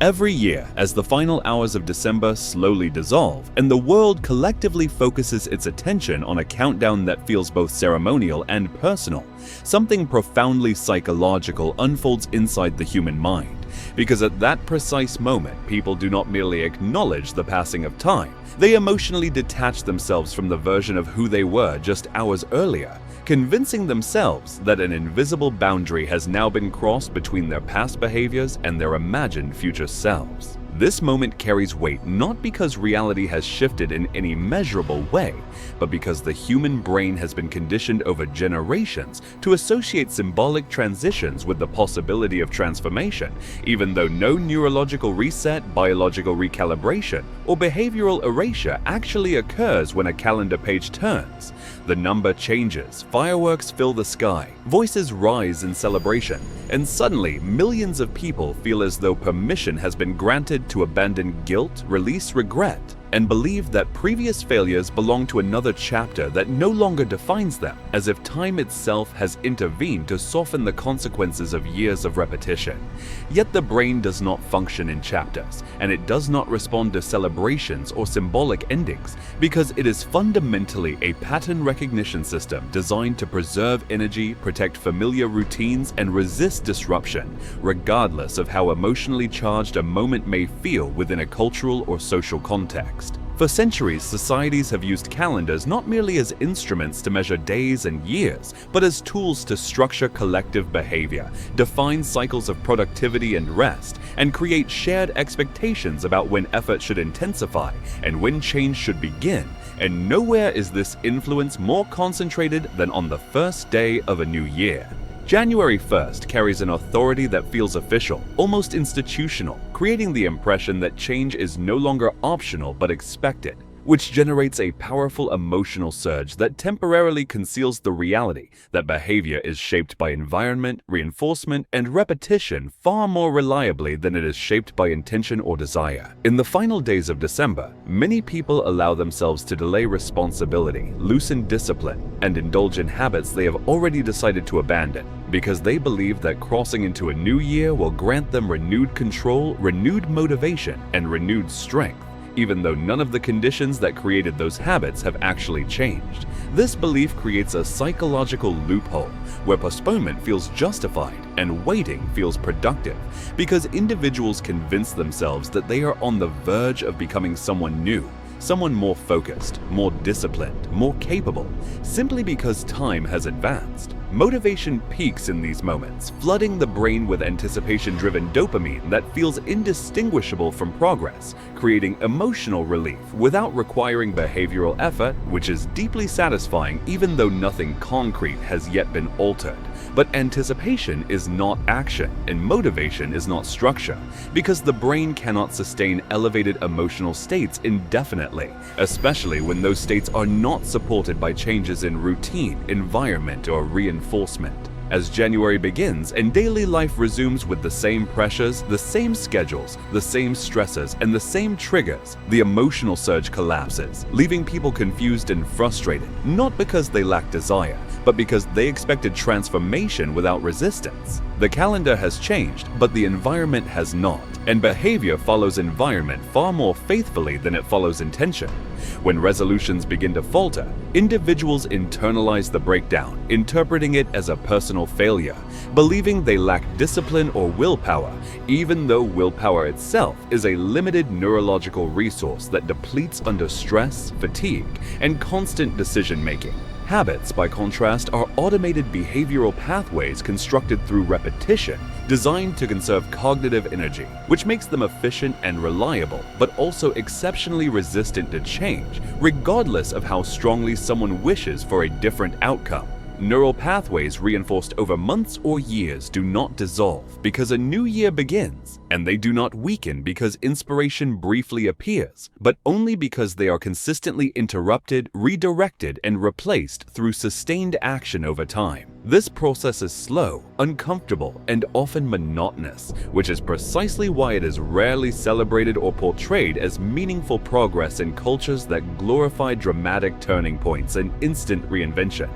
Every year, as the final hours of December slowly dissolve and the world collectively focuses its attention on a countdown that feels both ceremonial and personal, something profoundly psychological unfolds inside the human mind. Because at that precise moment, people do not merely acknowledge the passing of time, they emotionally detach themselves from the version of who they were just hours earlier, convincing themselves that an invisible boundary has now been crossed between their past behaviors and their imagined future selves. This moment carries weight not because reality has shifted in any measurable way, but because the human brain has been conditioned over generations to associate symbolic transitions with the possibility of transformation, even though no neurological reset, biological recalibration, or behavioral erasure actually occurs when a calendar page turns. The number changes, fireworks fill the sky, voices rise in celebration, and suddenly millions of people feel as though permission has been granted to abandon guilt, release regret, and believe that previous failures belong to another chapter that no longer defines them, as if time itself has intervened to soften the consequences of years of repetition. Yet the brain does not function in chapters, and it does not respond to celebrations or symbolic endings, because it is fundamentally a pattern recognition system designed to preserve energy, protect familiar routines, and resist disruption, regardless of how emotionally charged a moment may feel within a cultural or social context. For centuries, societies have used calendars not merely as instruments to measure days and years, but as tools to structure collective behavior, define cycles of productivity and rest, and create shared expectations about when effort should intensify and when change should begin. And nowhere is this influence more concentrated than on the first day of a new year. January 1st carries an authority that feels official, almost institutional, creating the impression that change is no longer optional but expected, which generates a powerful emotional surge that temporarily conceals the reality that behavior is shaped by environment, reinforcement, and repetition far more reliably than it is shaped by intention or desire. In the final days of December, many people allow themselves to delay responsibility, loosen discipline, and indulge in habits they have already decided to abandon, because they believe that crossing into a new year will grant them renewed control, renewed motivation, and renewed strength, even though none of the conditions that created those habits have actually changed. This belief creates a psychological loophole where postponement feels justified and waiting feels productive, because individuals convince themselves that they are on the verge of becoming someone new, someone more focused, more disciplined, more capable, simply because time has advanced. Motivation peaks in these moments, flooding the brain with anticipation-driven dopamine that feels indistinguishable from progress, creating emotional relief without requiring behavioral effort, which is deeply satisfying even though nothing concrete has yet been altered. But anticipation is not action, and motivation is not structure, because the brain cannot sustain elevated emotional states indefinitely, especially when those states are not supported by changes in routine, environment, or reinforcement. As January begins and daily life resumes with the same pressures, the same schedules, the same stresses, and the same triggers, the emotional surge collapses, leaving people confused and frustrated, not because they lack desire, but because they expected transformation without resistance. The calendar has changed, but the environment has not, and behavior follows environment far more faithfully than it follows intention. When resolutions begin to falter, individuals internalize the breakdown, interpreting it as a personal failure, believing they lack discipline or willpower, even though willpower itself is a limited neurological resource that depletes under stress, fatigue, and constant decision-making. Habits, by contrast, are automated behavioral pathways constructed through repetition, designed to conserve cognitive energy, which makes them efficient and reliable, but also exceptionally resistant to change, regardless of how strongly someone wishes for a different outcome. Neural pathways reinforced over months or years do not dissolve because a new year begins, and they do not weaken because inspiration briefly appears, but only because they are consistently interrupted, redirected, and replaced through sustained action over time. This process is slow, uncomfortable, and often monotonous, which is precisely why it is rarely celebrated or portrayed as meaningful progress in cultures that glorify dramatic turning points and instant reinvention.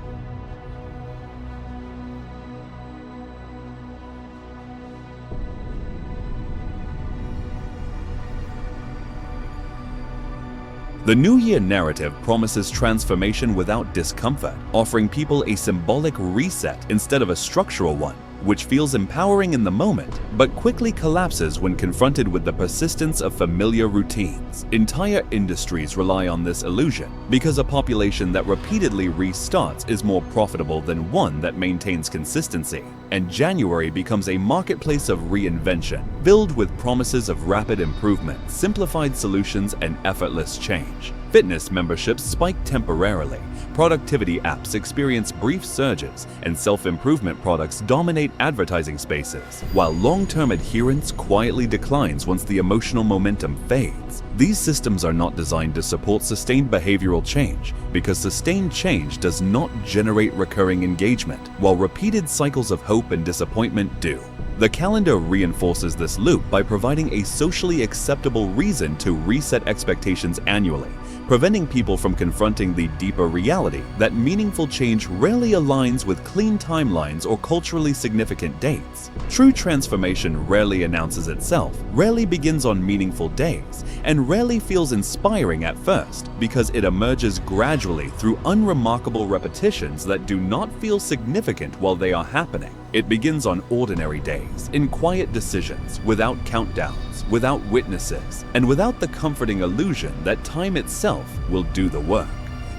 The New Year narrative promises transformation without discomfort, offering people a symbolic reset instead of a structural one, which feels empowering in the moment, but quickly collapses when confronted with the persistence of familiar routines. Entire industries rely on this illusion because a population that repeatedly restarts is more profitable than one that maintains consistency. And January becomes a marketplace of reinvention, filled with promises of rapid improvement, simplified solutions, and effortless change. Fitness memberships spike temporarily, productivity apps experience brief surges, and self-improvement products dominate advertising spaces, while long-term adherence quietly declines once the emotional momentum fades. These systems are not designed to support sustained behavioral change because sustained change does not generate recurring engagement, while repeated cycles of hope and disappointment do. The calendar reinforces this loop by providing a socially acceptable reason to reset expectations annually, preventing people from confronting the deeper reality that meaningful change rarely aligns with clean timelines or culturally significant dates. True transformation rarely announces itself, rarely begins on meaningful days, and rarely feels inspiring at first because it emerges gradually through unremarkable repetitions that do not feel significant while they are happening. It begins on ordinary days, in quiet decisions, without countdowns, without witnesses, and without the comforting illusion that time itself will do the work.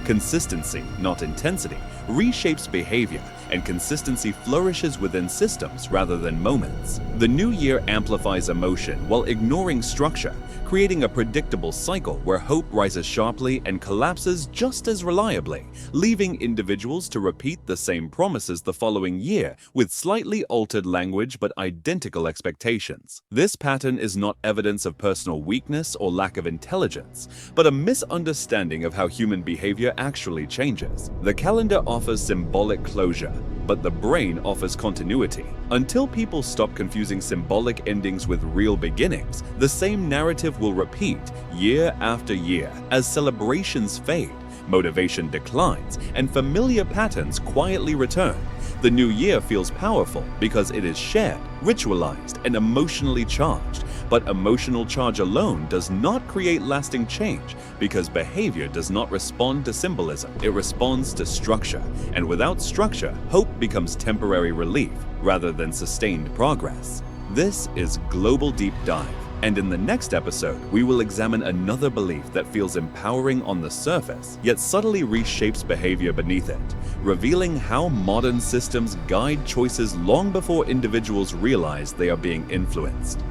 Consistency, not intensity, reshapes behavior, and consistency flourishes within systems rather than moments. The new year amplifies emotion while ignoring structure, creating a predictable cycle where hope rises sharply and collapses just as reliably, leaving individuals to repeat the same promises the following year with slightly altered language but identical expectations. This pattern is not evidence of personal weakness or lack of intelligence, but a misunderstanding of how human behavior actually changes. The calendar offers symbolic closure, but the brain offers continuity. Until people stop confusing symbolic endings with real beginnings, the same narrative will repeat year after year as celebrations fade, motivation declines, and familiar patterns quietly return. The new year feels powerful because it is shared, ritualized, and emotionally charged. But emotional charge alone does not create lasting change because behavior does not respond to symbolism. It responds to structure. And without structure, hope becomes temporary relief rather than sustained progress. This is Global Deep Dive. And in the next episode, we will examine another belief that feels empowering on the surface, yet subtly reshapes behavior beneath it, revealing how modern systems guide choices long before individuals realize they are being influenced.